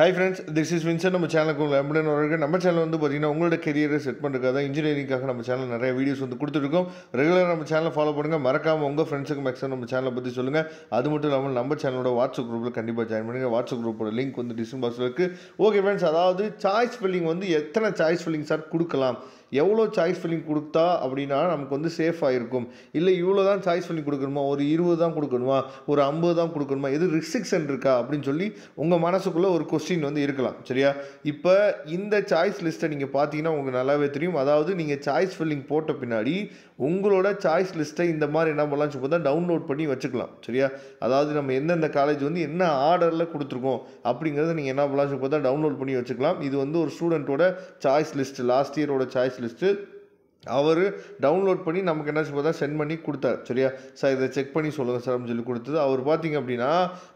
Hi friends, this is Vincent. நம்ம சேனலுக்கு உங்களை அன்புடன் வரவேற்கிறேன். நம்ம சேனல் வந்து பார்த்தீங்கன்னா உங்களோட கெரியரை செட் பண்ணுறதுக்காக இன்ஜினியரிங்காக நம்ம சேனல் நிறைய வீடியோஸ் வந்து கொடுத்துருக்கோம். ரெகுலராக நம்ம சேனலை ஃபாலோ பண்ணுங்கள். மறக்காமல் உங்கள் ஃப்ரெண்ட்ஸுக்கு மேக்ஸிமம் நம்ம சேனலை பற்றி சொல்லுங்கள். அது மட்டும் இல்லாமல் நம்ம சேனலோட வாட்ஸ்அப் குரூப்பில் கண்டிப்பாக ஜாயின் பண்ணுங்கள். வாட்ஸ்அப் குரூப்போட லிங்க் வந்து டிஸ்கிரிப்ஷன் பாக்ஸில் இருக்குது. ஓகே ஃப்ரெண்ட்ஸ், அதாவது சாய்ஸ் ஃபில்லிங் வந்து எத்தனை சாய்ஸ் ஃபில்லிங் சார் கொடுக்கலாம், எவ்வளோ சாய்ஸ் ஃபில்லிங் கொடுத்தா அப்படின்னா நமக்கு வந்து சேஃபாக இருக்கும், இல்லை இவ்வளோ தான் சாய்ஸ் ஃபில்லிங் கொடுக்கணுமா, ஒரு 20 தான் கொடுக்கணுமா, ஒரு 50 தான் கொடுக்கணுமா, எது ரிஸ்ட்ரிக்ஷன் இருக்கா அப்படின்னு சொல்லி உங்கள் மனசுக்குள்ளே ஒரு கொஸ்டின் வந்து இருக்கலாம். சரியா? இப்போ இந்த சாய்ஸ் லிஸ்ட்டை நீங்கள் பார்த்தீங்கன்னா உங்களுக்கு நல்லாவே தெரியும். அதாவது நீங்கள் சாய்ஸ் ஃபில்லிங் போட்ட பின்னாடி உங்களோட சாய்ஸ் லிஸ்ட்டை இந்த மாதிரி என்ன பண்ணலாம் சொல்லி பார்த்தா டவுன்லோட் பண்ணி வச்சுக்கலாம். சரியா? அதாவது நம்ம எந்தெந்த காலேஜ் வந்து என்ன ஆர்டரில் கொடுத்துருக்கோம் அப்படிங்கிறத நீங்கள் என்ன பண்ணலாம் சொல்லி பார்த்தா டவுன்லோட் பண்ணி வச்சுக்கலாம். இது வந்து ஒரு ஸ்டூடெண்ட்டோட சாய்ஸ் லிஸ்ட்டு, லாஸ்ட் இயரோட சாய்ஸ் லிஸ்ட்டு அவர் டவுன்லோட் பண்ணி நமக்கு என்ன பார்த்தா சென்ட் பண்ணி கொடுத்தார். சரியா? சார் இதை செக் பண்ணி சொல்லுங்கள் சார் அப்படின்னு சொல்லி கொடுத்தது. அவர் பார்த்தீங்க அப்படின்னா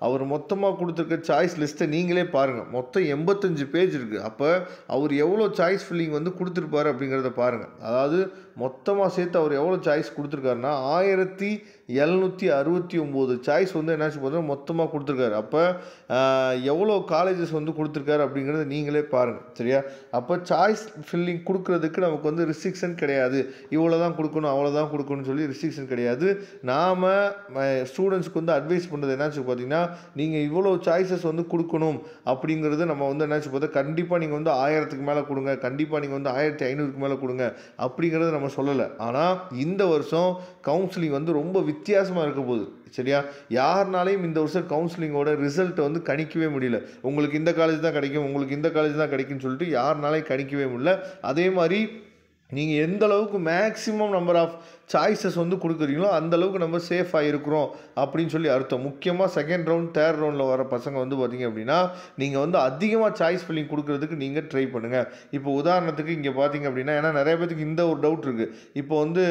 அவர் மொத்தமாக கொடுத்துருக்க சாய்ஸ் லிஸ்ட்டை நீங்களே பாருங்கள். மொத்தம் 85 பேஜ் இருக்குது. அப்போ அவர் எவ்வளோ சாய்ஸ் ஃபில்லிங் வந்து கொடுத்துருப்பாரு அப்படிங்கிறத பாருங்கள். அதாவது மொத்தமாக சேர்த்து அவர் எவ்வளோ சாய்ஸ் கொடுத்துருக்காருன்னா 1769 சாய்ஸ் வந்து என்னாச்சு பார்த்தா மொத்தமாக கொடுத்துருக்காரு. அப்போ எவ்வளோ காலேஜஸ் வந்து கொடுத்துருக்காரு அப்படிங்கிறத நீங்களே பாருங்கள். சரியா? அப்போ சாய்ஸ் ஃபில்லிங் கொடுக்குறதுக்கு நமக்கு வந்து ரிஸ்ட்ரிக்ஷன் கிடையாது. இவ்வளோ தான் கொடுக்கணும், அவ்வளோ தான் கொடுக்கணும்னு சொல்லி ரிஸ்ட்ரிக்ஷன் கிடையாது. நாம் ஸ்டூடெண்ட்ஸ்க்கு வந்து அட்வைஸ் பண்ணுறது என்னாச்சு பார்த்தீங்கன்னா, நீங்கள் இவ்வளோ சாய்ஸஸ் வந்து கொடுக்கணும் அப்படிங்கிறது நம்ம வந்து என்னாச்சு பார்த்தா கண்டிப்பாக நீங்கள் வந்து 1000க்கு மேலே கொடுங்க, கண்டிப்பாக நீங்கள் வந்து 1500க்கு மேலே கொடுங்க அப்படிங்கிறத நம்ம சொல்லலை. ஆனால் இந்த வருஷம் கவுன்சிலிங் வந்து ரொம்ப வித்தியாசமாக இருக்க போகுது. சரியா? யாருனாலையும் இந்த வருஷம் கவுன்சிலிங்கோட ரிசல்ட்டை வந்து கணிக்கவே முடியல. உங்களுக்கு இந்த காலேஜ் தான் கிடைக்கும், உங்களுக்கு இந்த காலேஜ் தான் கிடைக்கும்னு சொல்லிட்டு யாருனாலையும் கணிக்கவே முடியல. அதே மாதிரி நீங்கள் எந்த அளவுக்கு மேக்ஸிமம் நம்பர் ஆஃப் சாய்ஸஸ் வந்து கொடுக்குறீங்களோ அந்த அளவுக்கு நம்ம சேஃபாக இருக்கிறோம் அப்படின்னு சொல்லி அர்த்தம். முக்கியமாக செகண்ட் ரவுண்ட் தேர்ட் ரவுண்டில் வர பசங்க வந்து பார்த்திங்க அப்படின்னா நீங்கள் வந்து அதிகமாக சாய்ஸ் ஃபில்லிங் கொடுக்குறதுக்கு நீங்கள் ட்ரை பண்ணுங்கள். இப்போ உதாரணத்துக்கு இங்கே பார்த்தீங்க அப்படின்னா, ஏன்னா நிறைய பேருக்கு இந்த ஒரு டவுட் இருக்குது. இப்போ வந்து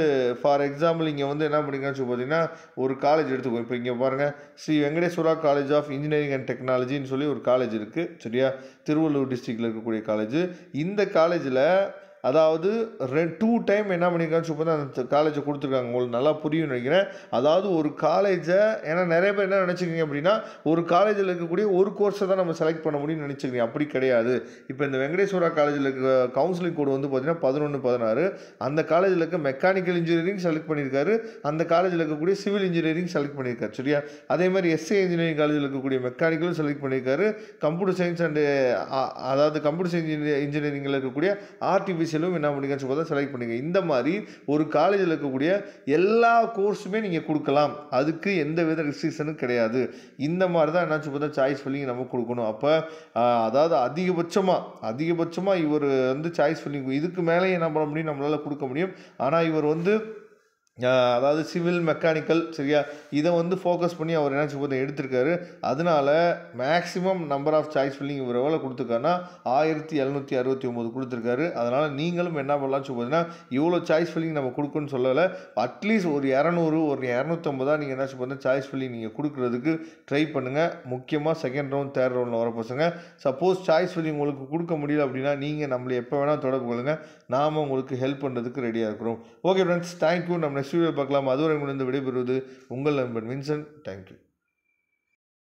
ஃபார் எக்ஸாம்பிள் இங்கே வந்து என்ன பண்ணிங்கன்னு சொல்லி பார்த்தீங்கன்னா ஒரு காலேஜ் எடுத்துக்கோ. இப்போ இங்கே பாருங்கள், Sri Venkateswara college of engineering and டெக்னாலஜின்னு சொல்லி ஒரு காலேஜ் இருக்குது. சரியா? திருவள்ளூர் டிஸ்ட்ரிக்டில் இருக்கக்கூடிய காலேஜ். இந்த காலேஜில் அதாவது 2 டைம் என்ன பண்ணியிருக்கான்னு சொல்லி அந்த காலேஜை கொடுத்துருக்காங்க. உங்களுக்கு நல்லா புரியும் நினைக்கிறேன். அதாவது ஒரு காலேஜை, ஏன்னா நிறைய பேர் என்ன நினச்சிக்கிங்க அப்படின்னா ஒரு காலேஜில் இருக்கக்கூடிய ஒரு கோர்ஸை தான் நம்ம செலக்ட் பண்ண முடியும்னு நினச்சிக்கிறீங்க. அப்படி கிடையாது. இப்போ இந்த வெங்கடேஸ்வரா காலேஜில் இருக்க கவுன்சிலிங் கோடு வந்து பார்த்தீங்கன்னா 11-16. அந்த காலேஜில் இருக்க மெக்கானிக்கல் இன்ஜினியரிங் செலக்ட் பண்ணியிருக்காரு, அந்த காலேஜில் இருக்கக்கூடிய சிவில் இன்ஜினியரிங் செலக்ட் பண்ணியிருக்காரு. சரியா? அதே மாதிரி எஸ்ஏ இன்ஜினியரிங் காலேஜில் இருக்கக்கூடிய மெக்கானிக்கலும் செலக்ட் பண்ணியிருக்காரு, கம்ப்யூட்டர் சயின்ஸ் அண்டு அதாவது கம்ப்யூட்டர் சயின்ஸ் இன்ஜினியரிங்கில் இருக்கக்கூடிய ஆர்டிஃபிஷியலும் என்ன பண்ணிக்க செலக்ட் பண்ணிக்க. இந்த மாதிரி ஒரு காலேஜில் இருக்கக்கூடிய எல்லா கோர்ஸுமே நீங்கள் கொடுக்கலாம். அதுக்கு எந்த வித ரெஸ்ட்ரிக்ஷனும் கிடையாது. இந்த மாதிரி தான் என்னாச்சு பார்த்தா சாய்ஸ் ஃபில்லிங் நம்ம கொடுக்கணும். அப்போ அதாவது அதிகபட்சமாக இவர் வந்து சாய்ஸ் ஃபில்லிங் இதுக்கு மேலே என்ன பண்ண முடியும், நம்மளால் கொடுக்க முடியும். ஆனால் இவர் வந்து அதாவது சிவில் மெக்கானிக்கல், சரியா, இதை வந்து ஃபோக்கஸ் பண்ணி அவர் என்னாச்சு பார்த்தா எடுத்திருக்காரு. அதனால maximum number of choice filling இவர் எவ்வளோ கொடுத்துருக்காருன்னா 1769 கொடுத்துருக்காரு. அதனால் நீங்களும் என்ன பண்ணலாம்னு சொல்லி பார்த்தீங்கன்னா இவ்வளோ சாய்ஸ் ஃபில்லிங் நம்ம கொடுக்கணும்னு சொல்லலை. அட்லீஸ்ட் ஒரு 200 ஒரு 250 நீங்கள் என்னாச்சு பார்த்தா சாய்ஸ் ஃபில்லிங் நீங்கள் கொடுக்குறதுக்கு ட்ரை பண்ணுங்கள். முக்கியமாக செகண்ட் ரவுண்ட் தேர்ட் ரவுண்டில் வர பசங்க. சப்போஸ் சாய்ஸ் ஃபில்லிங் உங்களுக்கு கொடுக்க முடியல அப்படின்னா நீங்கள் நம்மளை எப்போ வேணால் தொடர்பு கொள்ளுங்கள். நாம் உங்களுக்கு ஹெல்ப் பண்ணுறதுக்கு ரெடியாக இருக்கிறோம். Okay friends, thank you. நம்ம நெக்ஸ்ட் வீடியோ பார்க்கலாம். அதுவரை உங்களிடம் விடைபெறுவது உங்கள் நண்பன் வின்சென்ட். தேங்க்யூ.